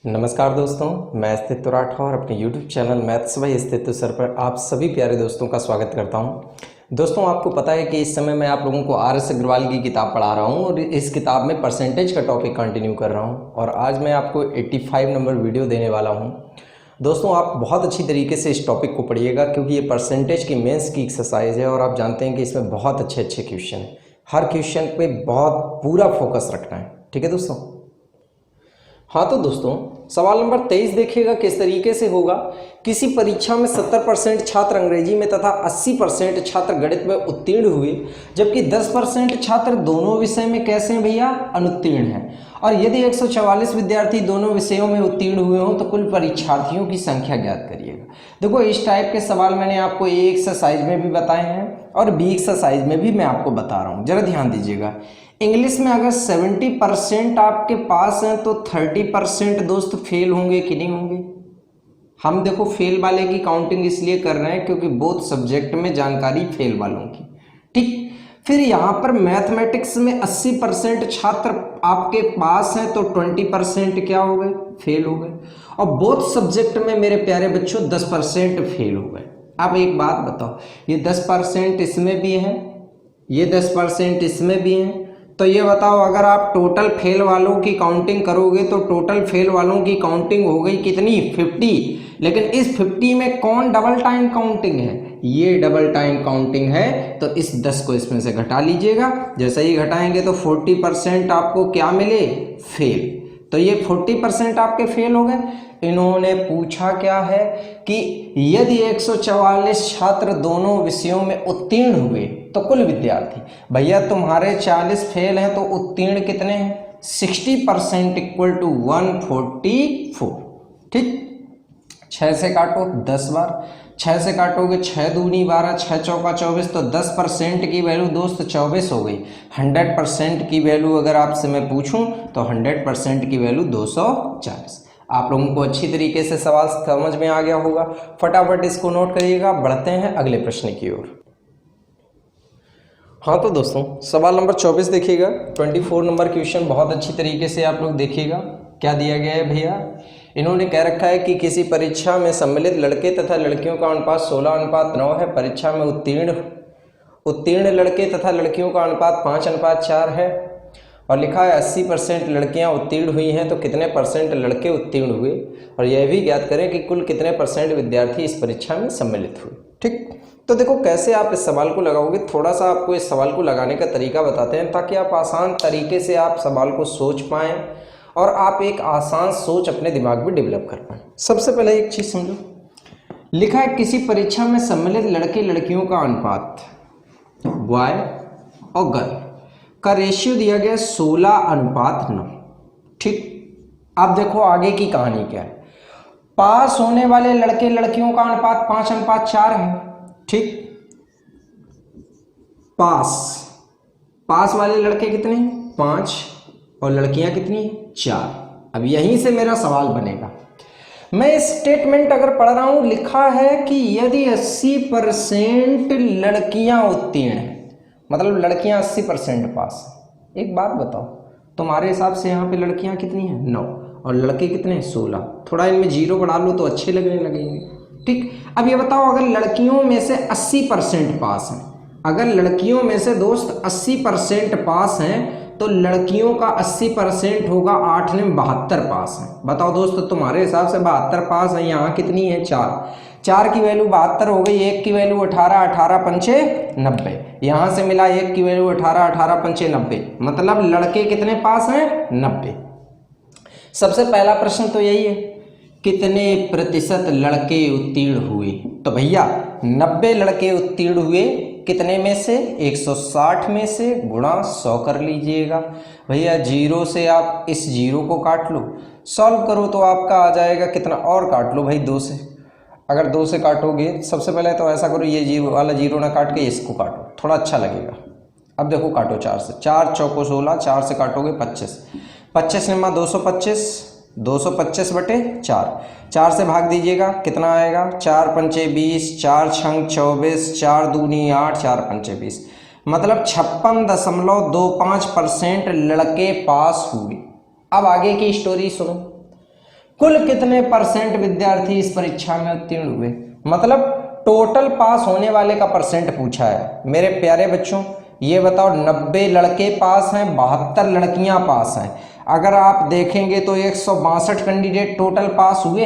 नमस्कार दोस्तों, मैं अस्तित्व राठौर अपने YouTube चैनल मैथ्स बाय अस्तित्व सर पर आप सभी प्यारे दोस्तों का स्वागत करता हूं। दोस्तों, आपको पता है कि इस समय मैं आप लोगों को आर एस अग्रवाल की किताब पढ़ा रहा हूं और इस किताब में परसेंटेज का टॉपिक कंटिन्यू कर रहा हूं और आज मैं आपको 85 नंबर वीडियो देने वाला हूं। दोस्तों, आप बहुत अच्छी तरीके से इस टॉपिक को पढ़िएगा क्योंकि ये परसेंटेज की मेंस की एक्सरसाइज है और आप जानते हैं कि इसमें बहुत अच्छे अच्छे क्वेश्चन हैं। हर क्वेश्चन पे बहुत पूरा फोकस रखना है, ठीक है दोस्तों। हाँ तो दोस्तों, सवाल नंबर 23 देखिएगा किस तरीके से होगा। किसी परीक्षा में 70% छात्र अंग्रेजी में तथा 80% छात्र गणित में उत्तीर्ण हुए, जबकि 10% छात्र दोनों विषय में कैसे हैं भैया, अनुत्तीर्ण हैं। और यदि 144 विद्यार्थी दोनों विषयों में उत्तीर्ण हुए हों तो कुल परीक्षार्थियों की संख्या ज्ञात करिएगा। देखो, इस टाइप के सवाल मैंने आपको ए एक्सरसाइज में भी बताए हैं और बी एक्सरसाइज में भी मैं आपको बता रहा हूँ, जरा ध्यान दीजिएगा। इंग्लिश में अगर 70% आपके पास हैं तो 30% दोस्त फेल होंगे कि नहीं होंगे। हम देखो फेल वाले की काउंटिंग इसलिए कर रहे हैं क्योंकि बोथ सब्जेक्ट में जानकारी फेल वालों की, ठीक। फिर यहाँ पर मैथमेटिक्स में 80% छात्र आपके पास हैं तो 20% क्या हो गए, फेल हो गए। और बोथ सब्जेक्ट में मेरे प्यारे बच्चों 10% फेल हो गए। अब एक बात बताओ, ये 10% इसमें भी है, ये 10% इसमें भी है, तो ये बताओ अगर आप टोटल फेल वालों की काउंटिंग करोगे तो टोटल फेल वालों की काउंटिंग हो गई कितनी, 50। लेकिन इस 50 में कौन डबल टाइम काउंटिंग है, ये डबल टाइम काउंटिंग है, तो इस 10 को इसमें से घटा लीजिएगा। जैसे ही घटाएंगे तो 40% आपको क्या मिले, फेल। तो ये 40% आपके फेल हो गए। इन्होंने पूछा क्या है कि यदि 144 छात्र दोनों विषयों में उत्तीर्ण हुए तो कुल विद्यार्थी, भैया तुम्हारे 40 फेल हैं तो उत्तीर्ण कितने हैं, 60% इक्वल टू 144, ठीक। 6 से काटो 10 बार, 6 से काटोगे 6 दूनी 12, 6 चौका 24, तो 10% की वैल्यू दोस्त 24 हो गई। 100% की वैल्यू अगर आपसे मैं पूछूं तो 100% की वैल्यू 240। आप लोगों को अच्छी तरीके से सवाल समझ में आ गया होगा। फटाफट इसको नोट करिएगा, बढ़ते हैं अगले प्रश्न की ओर। हाँ तो दोस्तों, सवाल नंबर 24 देखिएगा। 24 नंबर क्वेश्चन बहुत अच्छी तरीके से आप लोग देखिएगा। क्या दिया गया है भैया, इन्होंने कह रखा है कि किसी परीक्षा में सम्मिलित लड़के तथा लड़कियों का अनुपात 16:9 है। परीक्षा में उत्तीर्ण लड़के तथा लड़कियों का अनुपात 5:4 है और लिखा है 80% लड़कियां उत्तीर्ण हुई हैं तो कितने परसेंट लड़के उत्तीर्ण हुए, और यह भी ज्ञात करें कि कुल कितने परसेंट विद्यार्थी इस परीक्षा में सम्मिलित हुए, ठीक। तो देखो कैसे आप इस सवाल को लगाओगे, थोड़ा सा आपको इस सवाल को लगाने का तरीका बताते हैं ताकि आप आसान तरीके से आप सवाल को सोच पाएँ और आप एक आसान सोच अपने दिमाग में डेवलप कर पाएँ। सबसे पहले एक चीज़ समझो, लिखा है किसी परीक्षा में सम्मिलित लड़के लड़कियों का अनुपात बॉय और गर्ल का रेशियो दिया गया 16:9, ठीक। अब देखो आगे की कहानी क्या है। पास होने वाले लड़के लड़कियों का अनुपात 5:4 है, ठीक। पास वाले लड़के कितने, 5, और लड़कियां कितनी, 4। अब यहीं से मेरा सवाल बनेगा। मैं स्टेटमेंट अगर पढ़ रहा हूं, लिखा है कि यदि 80% लड़कियां उत्तीर्ण हैं, मतलब लड़कियां 80% पास। एक बात बताओ, तुम्हारे हिसाब से यहाँ पे लड़कियां कितनी हैं, 9, और लड़के कितने हैं, 16। थोड़ा इनमें 0 बढ़ा लो तो अच्छे लगने लगेंगे, ठीक। अब ये बताओ अगर लड़कियों में से 80% पास हैं, अगर लड़कियों में से दोस्त 80% पास हैं तो लड़कियों का 80% होगा, 8 ने 72 पास हैं। बताओ दोस्त, तुम्हारे हिसाब से 72 पास है, यहाँ कितनी है, 4 की वैल्यू 72 हो गई, 1 की वैल्यू 18, 18 पंचे 90, यहाँ से मिला 1 की वैल्यू 18, 18 पंचे 90, मतलब लड़के कितने पास हैं, 90। सबसे पहला प्रश्न तो यही है, कितने प्रतिशत लड़के उत्तीर्ण हुए। तो भैया 90 लड़के उत्तीर्ण हुए, कितने में से, 160 में से गुणा 100 कर लीजिएगा। भैया 0 से आप इस 0 को काट लो, सॉल्व करो तो आपका आ जाएगा कितना, और काट लो भाई 2 से। अगर 2 से काटोगे, सबसे पहले तो ऐसा करो, ये 0 वाला 0 ना काट के इसको काटो, थोड़ा अच्छा लगेगा। अब देखो काटो 4 से, 4 चौको 16, 4 से काटोगे 25, 25 निम्मा 225, 225 बटे 4, 4 से भाग दीजिएगा, कितना आएगा, 4 पंचे 20, 4 छंग 24, 4 दूनी 8, 4 पंचे 20, मतलब 56.25% लड़के पास हुए। अब आगे की स्टोरी सुनो। कुल कितने परसेंट विद्यार्थी इस परीक्षा में उत्तीर्ण हुए, मतलब टोटल पास होने वाले का परसेंट पूछा है। मेरे प्यारे बच्चों ये बताओ, 90 लड़के पास हैं, 72 लड़कियां पास हैं। अगर आप देखेंगे तो 162 कैंडिडेट टोटल पास हुए,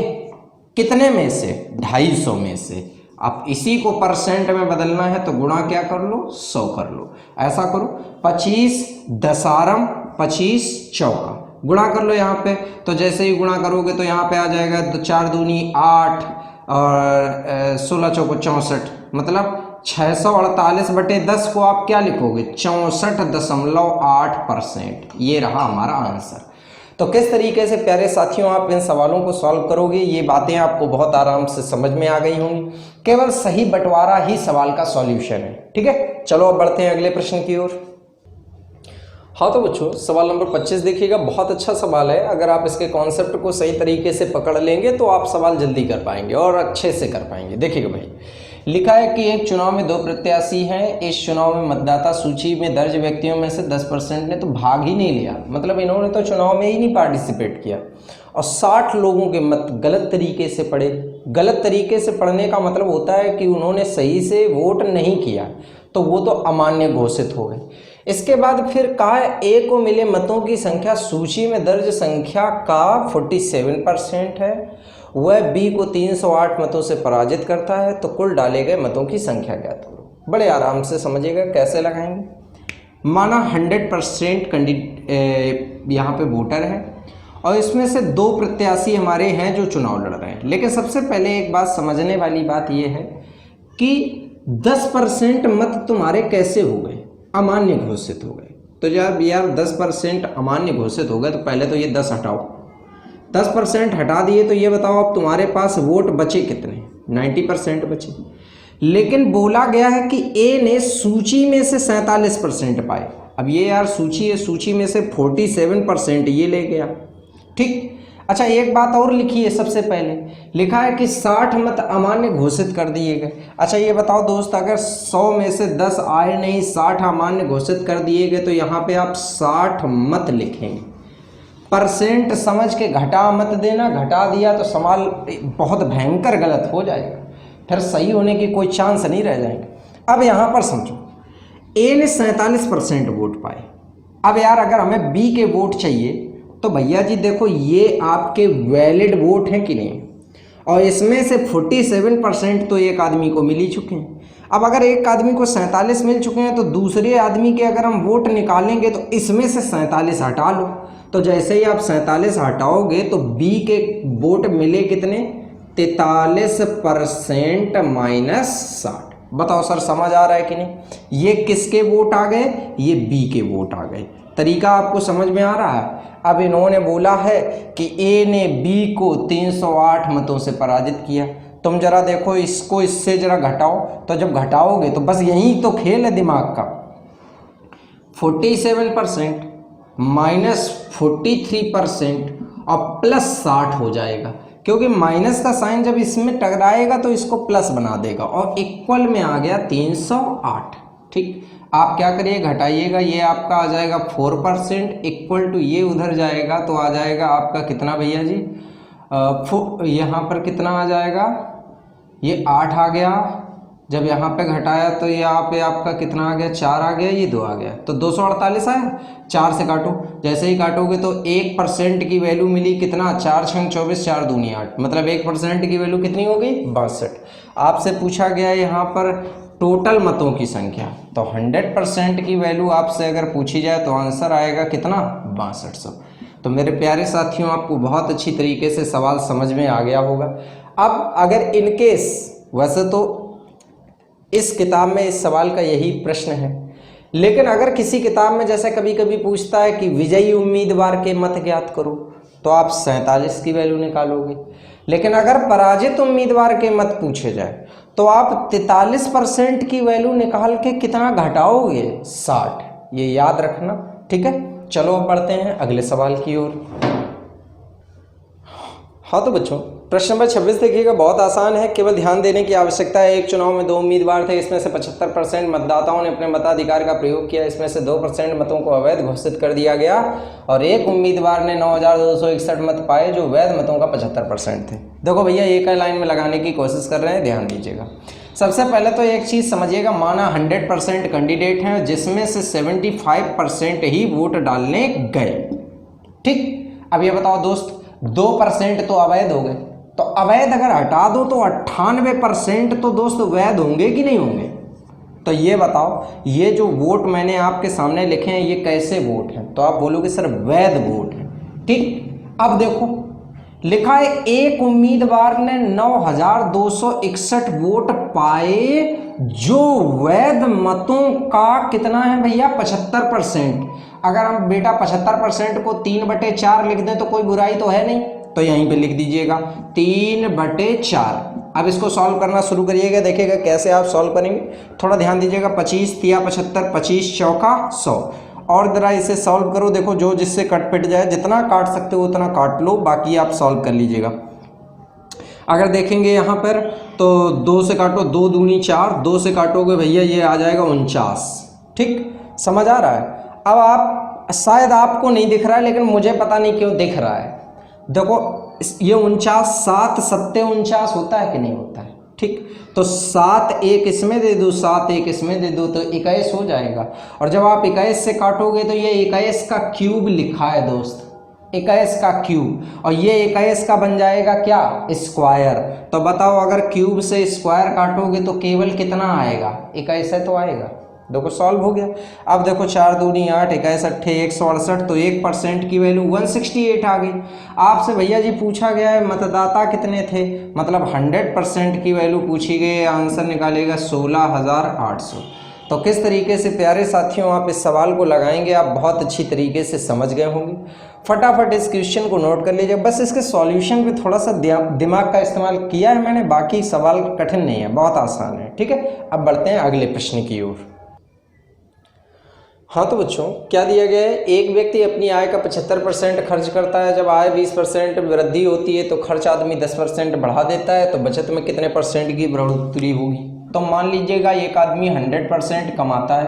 कितने में से? 250 में से। अब इसी को परसेंट में बदलना है तो गुणा क्या कर लो, 100 कर लो। ऐसा करो 25 दसारम 25 चौका, गुणा कर लो यहाँ पे। तो जैसे ही गुणा करोगे तो यहाँ पे आ जाएगा 4 दूनी 8 और 16 चौको 64, मतलब 648/10 को आप क्या लिखोगे, 64.8%। ये रहा हमारा आंसर। तो किस तरीके से प्यारे साथियों आप इन सवालों को सॉल्व करोगे, ये बातें आपको बहुत आराम से समझ में आ गई होंगी। केवल सही बंटवारा ही सवाल का सॉल्यूशन है। ठीक है, चलो अब बढ़ते हैं अगले प्रश्न की ओर। हाँ तो बच्चों सवाल नंबर 25 देखिएगा, बहुत अच्छा सवाल है। अगर आप इसके कॉन्सेप्ट को सही तरीके से पकड़ लेंगे तो आप सवाल जल्दी कर पाएंगे और अच्छे से कर पाएंगे। देखिएगा भाई, लिखा है कि एक चुनाव में 2 प्रत्याशी हैं। इस चुनाव में मतदाता सूची में दर्ज व्यक्तियों में से 10% ने तो भाग ही नहीं लिया, मतलब इन्होंने तो चुनाव में ही नहीं पार्टिसिपेट किया, और 60 लोगों के मत गलत तरीके से पढ़े। गलत तरीके से पढ़ने का मतलब होता है कि उन्होंने सही से वोट नहीं किया, तो वो तो अमान्य घोषित हो गए। इसके बाद फिर कहा ए को मिले मतों की संख्या सूची में दर्ज संख्या का 47% है, वह बी को 308 मतों से पराजित करता है, तो कुल डाले गए मतों की संख्या ज्ञात करो। बड़े आराम से समझिएगा कैसे लगाएंगे। माना 100% यहाँ पे वोटर है और इसमें से 2 प्रत्याशी हमारे हैं जो चुनाव लड़ रहे हैं। लेकिन सबसे पहले एक बात समझने वाली बात यह है कि 10% मत तुम्हारे कैसे हो गए, अमान्य घोषित हो गए। तो जब यार 10% अमान्य घोषित हो गए तो पहले तो ये 10 हटाओ। 10% हटा दिए तो ये बताओ अब तुम्हारे पास वोट बचे कितने, 90% बचे। लेकिन बोला गया है कि ए ने सूची में से 47% पाए। अब ये यार सूची है, सूची में से 47% ये ले गया। ठीक, अच्छा एक बात और लिखी है, सबसे पहले लिखा है कि 60 मत अमान्य घोषित कर दिए गए। अच्छा ये बताओ दोस्त, अगर 100 में से 10 आए नहीं, 60 अमान्य घोषित कर दिए गए, तो यहाँ पे आप 60 मत लिखेंगे। परसेंट समझ के घटा मत देना, घटा दिया तो सवाल बहुत भयंकर गलत हो जाएगा, फिर सही होने की कोई चांस नहीं रह जाएंगे। अब यहाँ पर समझो, ए ने 47% वोट पाए। अब यार अगर हमें बी के वोट चाहिए तो भैया जी देखो ये आपके वैलिड वोट हैं कि नहीं, और इसमें से 47% तो एक आदमी को मिल ही चुके हैं। अब अगर एक आदमी को 47 मिल चुके हैं तो दूसरे आदमी के अगर हम वोट निकालेंगे तो इसमें से 47 हटा लो। तो जैसे ही आप 47 हटाओगे तो बी के वोट मिले कितने, 43% माइनस 60। बताओ सर समझ आ रहा है कि नहीं? ये किसके वोट आ गए, ये बी के वोट आ गए। तरीका आपको समझ में आ रहा है? अब इन्होंने बोला है कि ए ने बी को 308 मतों से पराजित किया। तुम जरा देखो इसको इससे जरा घटाओ, तो जब घटाओगे तो बस यही तो खेल है दिमाग का। 47% माइनस 43% और प्लस 60 हो जाएगा, क्योंकि माइनस का साइन जब इसमें टकराएगा तो इसको प्लस बना देगा, और इक्वल में आ गया 308। ठीक, आप क्या करिए घटाइएगा, ये आपका आ जाएगा 4% इक्वल टू ये उधर जाएगा तो आ जाएगा आपका कितना भैया जी, यहाँ पर कितना आ जाएगा, ये 8 आ गया। जब यहाँ पे घटाया तो यहाँ पे आपका कितना आ गया, 4 आ गया, ये 2 आ गया, तो 248 आया। 4 से काटो, जैसे ही काटोगे तो 1% की वैल्यू मिली कितना, 4 छंग 24, 4 दूनी 8, मतलब 1% की वैल्यू कितनी हो गई, 62। आपसे पूछा गया यहाँ पर टोटल मतों की संख्या, तो 100% की वैल्यू आपसे अगर पूछी जाए तो आंसर आएगा कितना, 6200। तो मेरे प्यारे साथियों आपको बहुत अच्छी तरीके से सवाल समझ में आ गया होगा। अब अगर इनकेस, वैसे तो इस किताब में इस सवाल का यही प्रश्न है, लेकिन अगर किसी किताब में जैसे कभी कभी पूछता है कि विजयी उम्मीदवार के मत ज्ञात करो, तो आप 47 की वैल्यू निकालोगे। लेकिन अगर पराजित उम्मीदवार के मत पूछे जाए तो आप 43% की वैल्यू निकाल के कितना घटाओगे, 60। ये याद रखना, ठीक है। चलो अब बढ़ते हैं अगले सवाल की ओर। हाँ तो बच्चों प्रश्न नंबर 26 देखिएगा, बहुत आसान है, केवल ध्यान देने की आवश्यकता है। एक चुनाव में 2 उम्मीदवार थे, इसमें से 75% मतदाताओं ने अपने मताधिकार का प्रयोग किया, इसमें से 2% मतों को अवैध घोषित कर दिया गया और एक उम्मीदवार ने 9261 मत पाए जो वैध मतों का 75% थे। देखो भैया एक लाइन में लगाने की कोशिश कर रहे हैं, ध्यान दीजिएगा। सबसे पहले तो एक चीज़ समझिएगा, माना 100% कैंडिडेट हैं जिसमें से 75% ही वोट डालने गए, ठीक। अब ये बताओ दोस्त, 2% तो अवैध हो गए, तो अवैध अगर हटा दो तो 98% तो दोस्त वैध होंगे कि नहीं होंगे। तो ये बताओ, ये जो वोट मैंने आपके सामने लिखे हैं ये कैसे वोट हैं, तो आप बोलोगे सर वैध वोट है, ठीक। अब देखो लिखा है एक उम्मीदवार ने 9261 वोट पाए जो वैध मतों का कितना है भैया 75%। अगर हम बेटा 75% को 3/4 लिख दें तो कोई बुराई तो है नहीं, तो यहीं पे लिख दीजिएगा 3/4। अब इसको सॉल्व करना शुरू करिएगा, देखिएगा कैसे आप सॉल्व करेंगे। थोड़ा ध्यान दीजिएगा, 25 तिया 75, 25 चौका 100। और जरा इसे सॉल्व करो, देखो जो जिससे कट पिट जाए, जितना काट सकते हो उतना काट लो, बाकी आप सॉल्व कर लीजिएगा। अगर देखेंगे यहाँ पर तो 2 से काटो, 2 दूनी 4, 2 से काटोगे भैया ये आ जाएगा 49, ठीक। समझ आ रहा है। अब आप शायद आपको नहीं दिख रहा है लेकिन मुझे पता नहीं क्यों दिख रहा है। देखो ये 49 7 7 49 होता है कि नहीं होता है, ठीक। तो 7 एक इसमें दे दो, 7 एक इसमें दे दो तो 21 हो जाएगा। और जब आप 21 से काटोगे तो ये 21 का क्यूब लिखा है दोस्त, 21 का क्यूब, और ये 21 का बन जाएगा क्या स्क्वायर। तो बताओ अगर क्यूब से स्क्वायर काटोगे तो केवल कितना आएगा 21 है तो आएगा। देखो सॉल्व हो गया। अब देखो 4 दूनी 8, 21 अट्ठे 168, तो 1% की वैल्यू 168 आ गई। आपसे भैया जी पूछा गया है मतदाता कितने थे, मतलब 100% की वैल्यू पूछी गई, आंसर निकालेगा 16,800। तो किस तरीके से प्यारे साथियों आप इस सवाल को लगाएंगे आप बहुत अच्छी तरीके से समझ गए होंगे। फटाफट इस क्वेश्चन को नोट कर लीजिए, बस इसके सॉल्यूशन पे थोड़ा सा दिमाग का इस्तेमाल किया है मैंने, बाकी सवाल कठिन नहीं है, बहुत आसान है, ठीक है। अब बढ़ते हैं अगले प्रश्न की ओर। हाँ तो बच्चों क्या दिया गया है, एक व्यक्ति अपनी आय का 75% खर्च करता है, जब आय 20% वृद्धि होती है तो खर्च आदमी 10% बढ़ा देता है, तो बचत में कितने परसेंट की बढ़ोतरी होगी। तो मान लीजिएगा एक आदमी 100% कमाता है,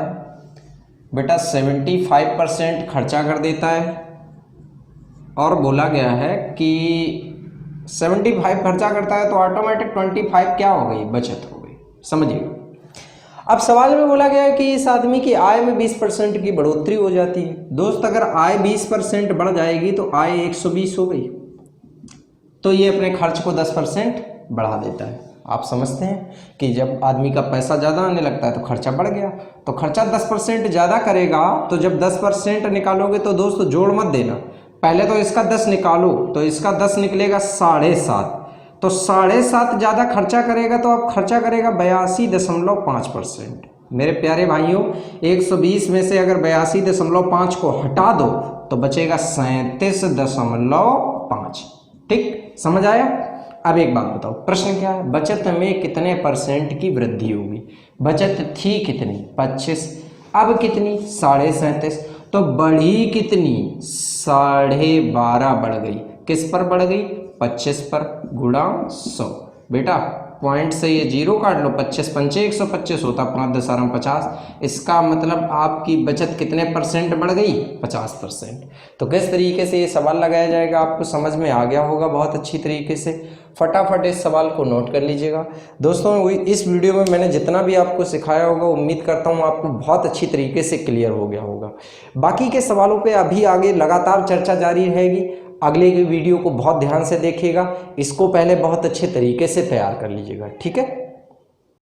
बेटा 75% खर्चा कर देता है, और बोला गया है कि 75 खर्चा करता है तो ऑटोमेटिक 25 क्या हो गई बचत हो गई, समझिए। अब सवाल में बोला गया है कि इस आदमी की आय में 20% की बढ़ोतरी हो जाती है। दोस्त अगर आय 20% बढ़ जाएगी तो आय 120 हो गई, तो ये अपने खर्च को 10% बढ़ा देता है। आप समझते हैं कि जब आदमी का पैसा ज़्यादा आने लगता है तो खर्चा बढ़ गया, तो खर्चा 10% ज़्यादा करेगा, तो जब 10% निकालोगे तो दोस्त जोड़ मत देना, पहले तो इसका 10 निकालो, तो इसका 10 निकलेगा 7.5, तो 7.5 ज़्यादा खर्चा करेगा तो अब खर्चा करेगा 82.5%। मेरे प्यारे भाइयों 120 में से अगर 82.5 को हटा दो तो बचेगा 37.5, ठीक। समझ आया। अब एक बात बताओ, प्रश्न क्या है, बचत में कितने परसेंट की वृद्धि होगी। बचत थी कितनी 25, अब कितनी 37.5, तो बढ़ी कितनी 12.5 बढ़ गई। किस पर बढ़ गई 25 पर, गुणा 100। बेटा पॉइंट से ये 0 काट लो, 25 पंचे 125 होता, 5 10 50। इसका मतलब आपकी बचत कितने परसेंट बढ़ गई 50%। तो किस तरीके से ये सवाल लगाया जाएगा आपको समझ में आ गया होगा बहुत अच्छी तरीके से। फटाफट इस सवाल को नोट कर लीजिएगा दोस्तों। इस वीडियो में मैंने जितना भी आपको सिखाया होगा उम्मीद करता हूँ आपको बहुत अच्छी तरीके से क्लियर हो गया होगा। बाकी के सवालों पे अभी आगे लगातार चर्चा जारी रहेगी। अगले की वीडियो को बहुत ध्यान से देखिएगा, इसको पहले बहुत अच्छे तरीके से तैयार कर लीजिएगा, ठीक है।